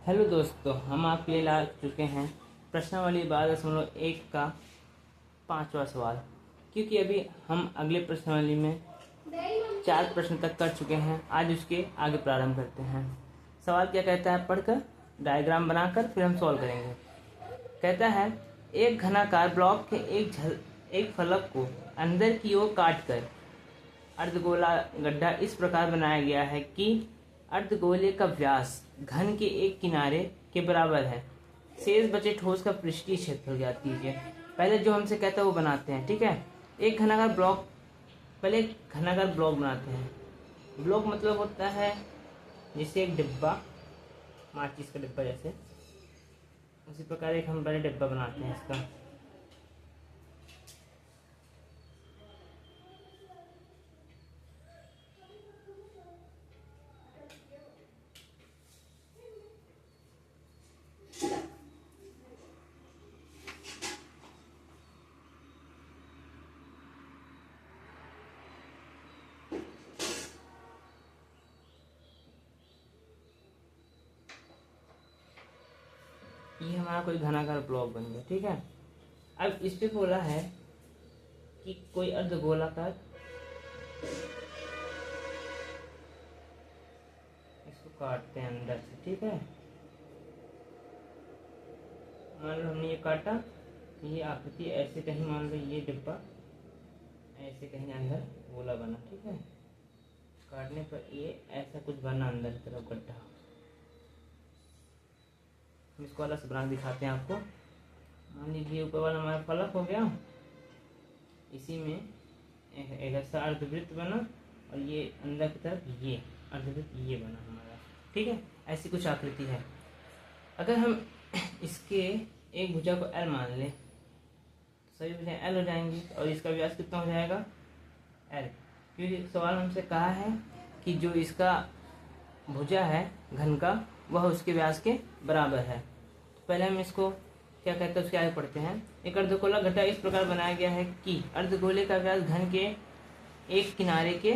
Hello दोस्तों, हम आपके लिए ला चुके हैं प्रश्नावली 12.1 का 5वां सवाल। क्योंकि अभी हम अगले प्रश्नावली में 4 प्रश्न तक कर चुके हैं, आज उसके आगे प्रारंभ करते हैं। सवाल क्या कहता है, पढ़कर डायग्राम बनाकर फिर हम सॉल्व करेंगे। कहता है, एक घनाकार ब्लॉक के एक फलक को अंदर की ओर काटकर अर्धगोला गड्ढा इस प्रकार बनाया गया है कि अर्धगोले का व्यास घन के एक किनारे के बराबर है। शेष बचे ठोस का पृष्ठीय क्षेत्रफल ज्ञात कीजिए। पहले जो हमसे कहता है वो बनाते हैं, ठीक है। एक घनाकार ब्लॉक, पहले एक घनाकार ब्लॉक बनाते हैं। ब्लॉक मतलब होता है जैसे एक डिब्बा, माचिस का डिब्बा जैसे, उसी प्रकार एक हम बड़े डिब्बा बनाते हैं इसका। ये हमारा कोई घनाकार ब्लॉक बन गया, ठीक है। अब इस पे बोला है कि कोई अर्धगोलाकार, इसको काटते हैं अंदर से, ठीक है। मान लो हमने ये काटा, ये आकृति ऐसे कहीं, मान लो ये डिब्बा ऐसे कहीं अंदर गोला बना, ठीक है। काटने पर ये ऐसा कुछ बना अंदर की तरफ गड्ढा। हम इसको अलग से बना दिखाते हैं आपको। मान लीजिए ऊपर वाला हमारा फलक हो गया, इसी में एक ऐसा अर्धवृत्त बना और ये अंदर की तरफ ये अर्धवृत्त ये बना हमारा, ठीक है। ऐसी कुछ आकृति है। अगर हम इसके एक भुजा को L मान लें तो सभी भुजाएं L हो जाएंगी और इसका व्यास कितना हो जाएगा L, क्योंकि सवाल हमसे कहा है कि जो इसका भुजा है घन का वह उसके व्यास के बराबर है। तो पहले हम इसको क्या कहते हैं उसके आगे पढ़ते हैं। एक अर्धगोला गड्ढा इस प्रकार बनाया गया है कि अर्धगोले का व्यास घन के एक किनारे के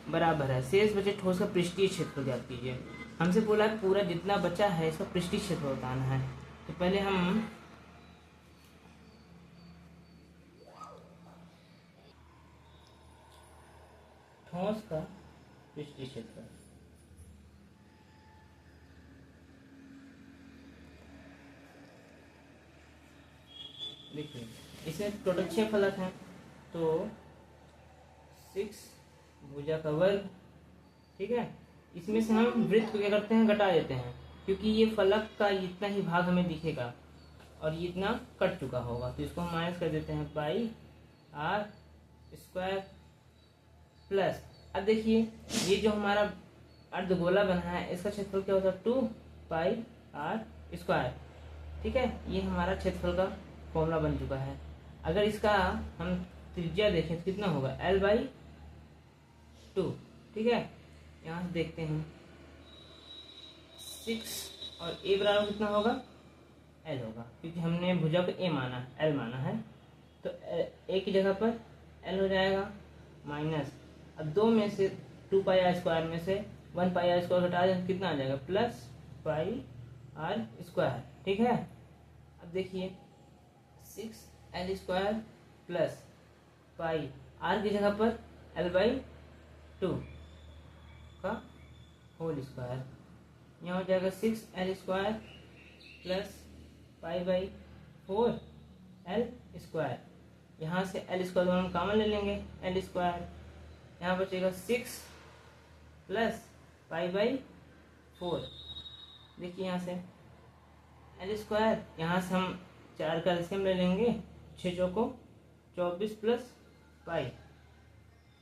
बराबर है। शेष बचे ठोस का पृष्ठीय क्षेत्रफल ज्ञात कीजिए। हमसे बोला है पूरा जितना बचा है इसका पृष्ठीय क्षेत्रफल बताना है। तो पहले हम ठोस का पृष्ठीय क्षेत्रफल, देखिए इसमें टोटल 6 फलक हैं, तो 6 भुजा का वर्ग, ठीक है। इसमें से हम वृत्त को क्या करते हैं, घटा देते हैं, क्योंकि ये फलक का इतना ही भाग हमें दिखेगा और ये इतना कट चुका होगा, तो इसको हम माइनस कर देते हैं पाई आर स्क्वायर प्लस। अब देखिए ये जो हमारा अर्धगोला बना है इसका क्षेत्रफल क्या होता है 2 पाई आर स्क्वायर, ठीक है। ये हमारा क्षेत्रफल का फॉर्मूला बन चुका है। अगर इसका हम त्रिज्या देखें तो कितना होगा L/2, ठीक है। यहाँ से देखते हैं 6 और a बराबर कितना होगा L होगा, क्योंकि हमने भुजा को a माना है, L माना है, तो a की जगह पर L हो जाएगा माइनस। अब 2 में से 2 पाई आर स्क्वायर में से 1 पाई आर स्क्वायर घटा दें कितना आ जाएगा प्लस पाई आर स्क्वायर, ठीक है। अब देखिए 6L square plus pi are की जगह पर L/2 का होल स्क्वायर, यहाँ हो जाएगा 6L स्क्वायर प्लस पाई/4 L स्क्वायर। यहाँ से L स्क्वायर हम कॉमन ले लेंगे, L स्क्वायर, यहाँ बचेगा 6 प्लस पाई/4। देखिए यहाँ से L स्क्वायर, यहाँ से हम 4 का एलसीएम ले लेंगे, 6 चौको 24 प्लस पाई,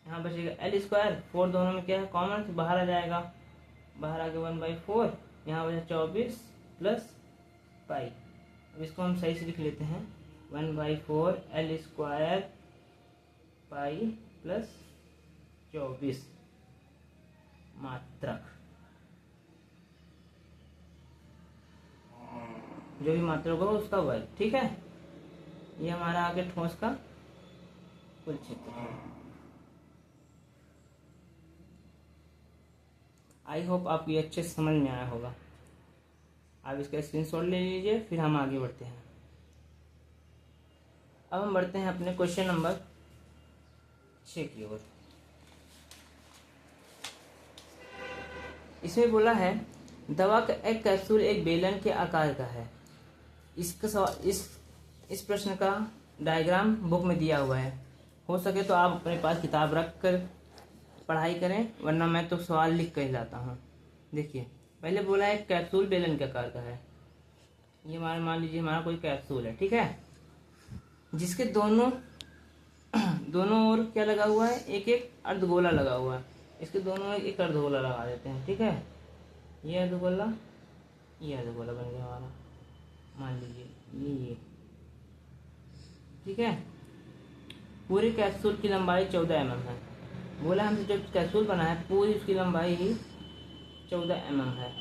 यहाँ बचेगा L स्क्वायर, 4 दोनों में क्या है कॉमन, तो बाहर आ जाएगा, बाहर आ गया 1/4, यहाँ बचा 24 प्लस पाई। अब इसको हम सही से लिख लेते हैं 1/4 L स्क्वायर पाई प्लस 24 मात्रक, जो भी मात्रक होगा उसका वर्ग, ठीक है। ये हमारा आगे ठोस का कुल क्षेत्रफल। आई होप आपको ये अच्छे से समझ में आया होगा। आप इसका स्क्रीनशॉट ले लीजिए, फिर हम आगे बढ़ते हैं। अब हम बढ़ते हैं अपने क्वेश्चन नंबर 6 की ओर। इसमें बोला है दवा का एक कैप्सूल एक बेलन के आकार का है। इसका सवाल इस प्रश्न का डायग्राम बुक में दिया हुआ है। हो सके तो आप अपने पास किताब रख कर पढ़ाई करें, वरना मैं तो सवाल लिख कर ही लाता हूँ। देखिए, पहले बोला है कैप्सूल बेलन के आकार का है। ये हमारा मान लीजिए हमारा कोई कैप्सूल है, ठीक है, जिसके दोनों ओर क्या लगा हुआ है, एक एक अर्धगोला लगा हुआ है। इसके दोनों ओर एक अर्धगोला लगा देते हैं, ठीक है। ये अर्धगोला, ये अर्धगोला बन गया हमारा, मान लीजिए ये, ठीक है। पूरी कैप्सूल की लंबाई 14 mm है। बोला हमसे जब कैप्सूल बना है पूरी उसकी लंबाई ही 14 mm है,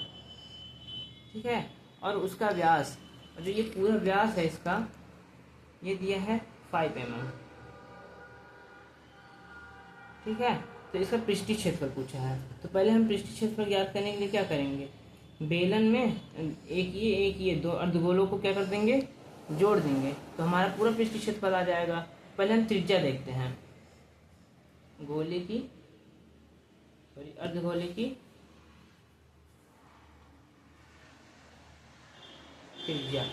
ठीक है। और उसका व्यास, जो ये पूरा व्यास है इसका, ये दिया है 5 mm, ठीक है। तो इसका पृष्ठीय क्षेत्रफल पूछा है। तो पहले हम पृष्ठीय क्षेत्रफल ज्ञात करने के लिए क्या करेंगे, बेलन में एक ये दो अर्धगोलों को क्या कर देंगे, जोड़ देंगे, तो हमारा पूरा पृष्ठीय क्षेत्रफल आ जाएगा। पहले हम त्रिज्या देखते हैं, गोले की सॉरी अर्धगोले की त्रिज्या।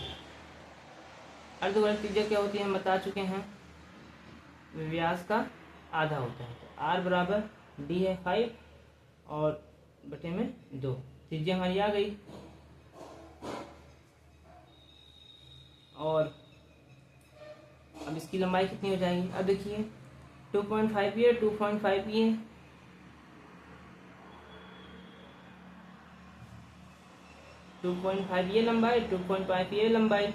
अर्धगोले की त्रिज्या क्या होती है हम बता चुके हैं, व्यास का आधा होता है। तो आर बराबर डी है 5 और बटे में 2, त्रिज्या हमारी आ गई। और अब इसकी लंबाई कितनी हो जाएगी, अब देखिए 2.5 ये 2.5 ये, टू पॉइंट फाइव ये लंबाई, 2.5 ये लंबाई,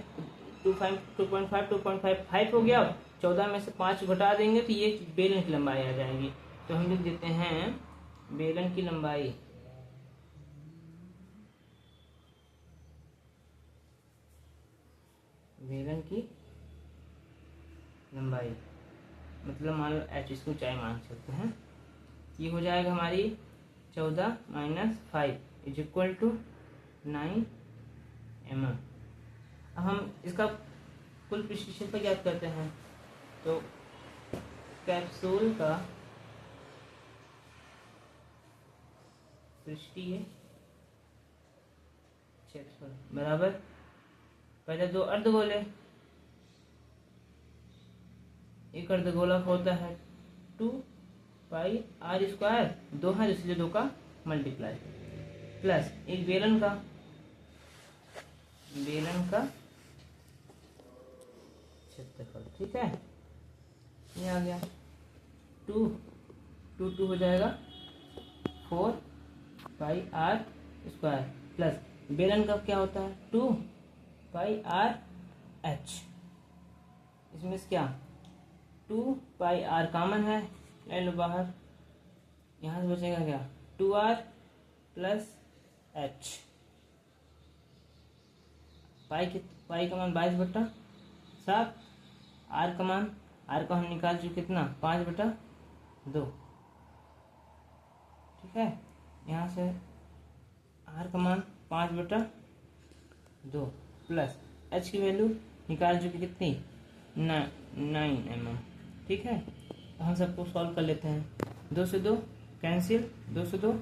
2.5 हो गया। 14 में से 5 घटा देंगे तो ये बेलन की लंबाई आ जाएगी। तो हम लिख देते हैं बेलन की लंबाई, बेलन की लंबाई मतलब मान लो h, इसको ऊंचाई मान सकते हैं। ये हो जाएगा हमारी 14 - 5 = 9 mm। अब हम इसका कुल पृष्ठीय क्षेत्रफल ज्ञात करते हैं। तो कैप्सूल का पृष्ठीय क्षेत्रफल बराबर, पहले दो अर्धगोले, एक अर्धगोला होता है 2πr², 2 है इसलिए 2 का मल्टीप्लाई, प्लस एक बेलन का क्षेत्रफल, ठीक है। ये आ गया 2 हो जाएगा 4πr² प्लस बेलन का क्या होता है 2πrh। इसमें से क्या 2πr कॉमन है, ले लो बाहर, यहाँ से बचेगा क्या 2r + h। पाई का मान 22/7, आर का मान, आर का हम निकाल चुके कितना 5/2, ठीक है। यहाँ से आर का मान 5/2 प्लस एच की वैल्यू निकाल चुके कितनी 9 mm, ठीक है। तो हम सबको सॉल्व कर लेते हैं। 2 से 2 कैंसिल, 2 से 2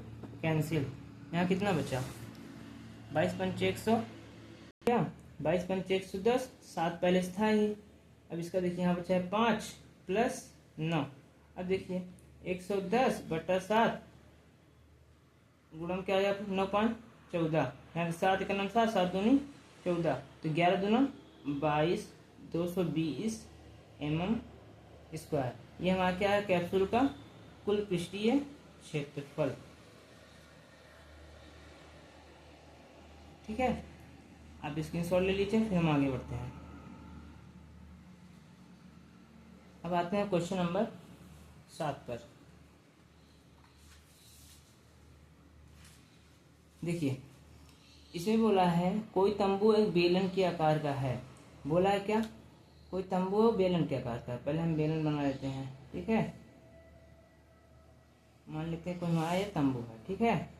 कैंसिल, यहाँ कितना बचा 22 पंचे 100, क्या 22 पंचे 110, 7 पहले से था ही। अब इसका देखिए यहाँ बचा है 5 + 9। अब देखिए 110/7 गुणन क्या आ गया 9 × 5 = 14, यहाँ 7 × 9 7, 7 दूनी 14, तो 11 दूना 22, 220 mm²। ये हमारा क्या है कैप्सूल का कुल पृष्ठीय क्षेत्रफल, ठीक है। आप स्क्रीनशॉट ले लीजिए, फिर हम आगे बढ़ते हैं। अब आते हैं क्वेश्चन नंबर 7 पर। देखिए, इसमें बोला है कोई तंबू एक बेलन के आकार का है। बोला है क्या, कोई तंबू बेलन के आकार का है। पहले हम बेलन बना लेते हैं, ठीक है। मान लेते हैं कोई हमारा ये तंबू है, ठीक है।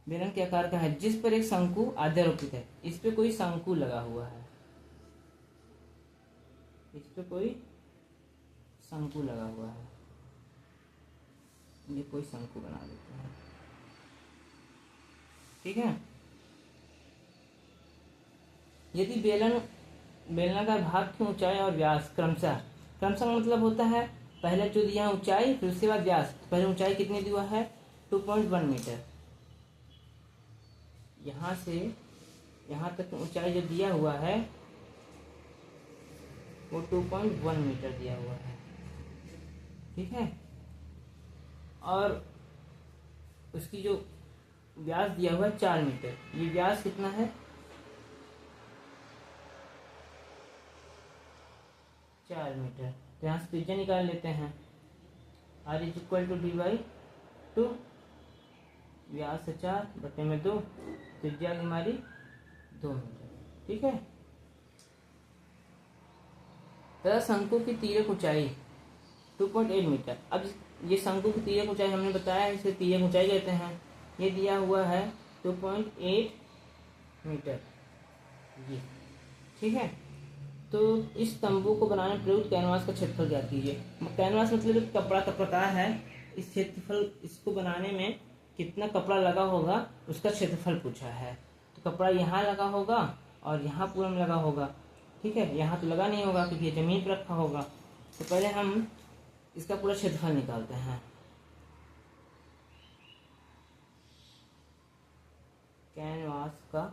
बेलन के आकार का है जिस पर एक शंकु आध्यारोपित है। इस पे कोई शंकु लगा हुआ है, इस पे कोई शंकु लगा हुआ है। ये कोई शंकु बना देते हैं, ठीक है। यदि बेलनाकार भाग की ऊंचाई और व्यास क्रमशः मतलब होता है पहले जो दिया है ऊंचाई, फिर उसके बाद व्यास। पहले ऊंचाई कितनी दिया है 2.1 मीटर। यहाँ से यहाँ तक ऊंचाई जो दिया हुआ है वो 2.1 मीटर दिया हुआ है, ठीक है। और उसकी जो व्यास दिया हुआ है 4 मीटर। ये व्यास कितना है 4 मीटर। तो यहाँ से त्रिज्या निकाल लेते हैं। r is equal to d/2, व्यास 4 बटे में 2, त्रिज्या हमारी 2 मीटर, ठीक है। तथा शंकु की तिर्यक ऊंचाई 2.8 मीटर। अब ये शंकु की तिर्यक ऊंचाई हमने बताया, इसे तिर्यक ऊंचाई कहते हैं। ये दिया हुआ है 2.8 मीटर, ये ठीक है। तो इस तंबू को बनाने में प्रयुक्त कैनवास का क्षेत्रफल ज्ञात कीजिए। कैनवास मतलब एक कपड़ा का प्रकार है। इस क्षेत्रफल, इसको बनाने में कितना कपड़ा लगा होगा उसका क्षेत्रफल पूछा है। तो कपड़ा यहाँ लगा होगा और यहाँ पूरा में लगा होगा, ठीक है। यहाँ तो लगा नहीं होगा क्योंकि ये जमीन पर रखा होगा। तो पहले हम इसका पूरा क्षेत्रफल निकालते हैं। कैनवास का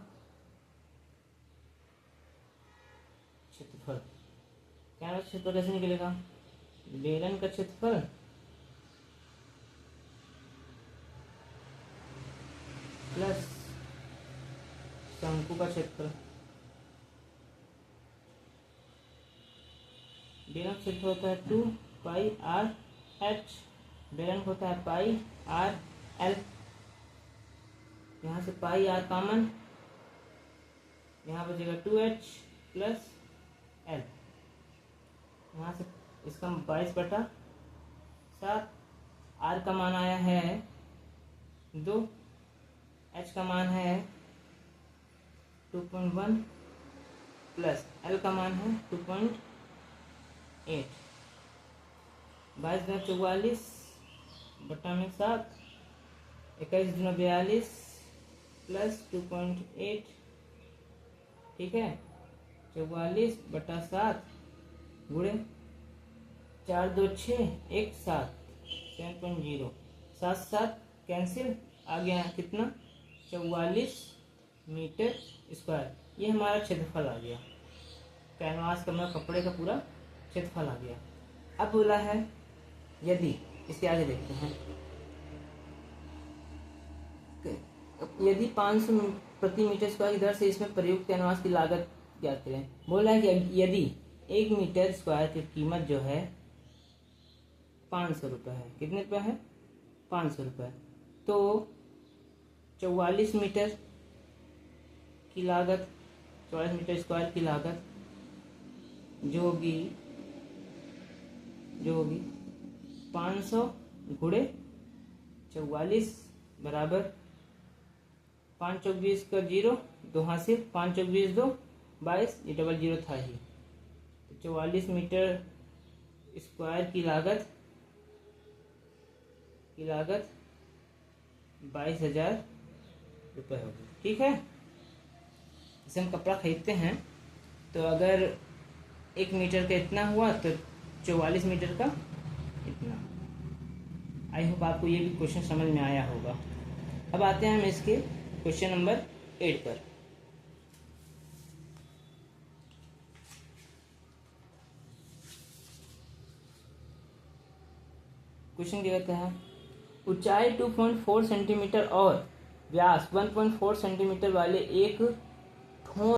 क्षेत्रफल, कैनवास क्षेत्रफल कैसे निकलेगा, बेलन का क्षेत्रफल प्लस शंकु का क्षेत्रफल। बेलन क्षेत्रफल होता है 2πr/h, बेलन होता है πr/l। यहाँ से πr कॉमन, यहाँ बचेगा 2h प्लस l। यहाँ से इसका 22/7, r का मान आया है 2, h का मान है 2.1 प्लस l का मान है 2.8। 22×44 बटा में 7, 21×42 प्लस 2.8, ठीक है। 44/7 गुणे 4 2 6 1 7, 7.0, 7 7 कैंसिल, आ गया कितना 44 मीटर स्क्वायर। ये हमारा क्षेत्रफल आ गया, कैनवास का कपड़े का पूरा क्षेत्रफल आ गया। अब बोला है यदि, इसके आगे देखते हैं, यदि 500 प्रति मीटर स्क्वायर की दर से इसमें प्रयुक्त कैनवास की लागत ज्ञात करें। बोला है कि यदि 1 मीटर स्क्वायर की कीमत जो है 500 रुपये है, कितने रुपये है 500 रुपये, तो 44 मीटर की लागत, 44 मीटर स्क्वायर की लागत जो होगी 500 गुणे 44 बराबर 5 चौक 20 का 0, 2 हासिल, 5 चौक 20 2 22, ये डबल 0 था ही। तो 44 मीटर स्क्वायर की लागत 22,000 रुपये होगी, ठीक है। इसे हम कपड़ा खरीदते हैं तो अगर 1 मीटर का इतना हुआ तो 44 मीटर का इतना। आई होप आपको ये भी क्वेश्चन समझ में आया होगा। अब आते हैं हम इसके क्वेश्चन नंबर 8 पर। क्वेश्चन क्या कहता है, ऊंचाई 2.4 सेंटीमीटर और व्यास 1.4 सेंटीमीटर वाले एक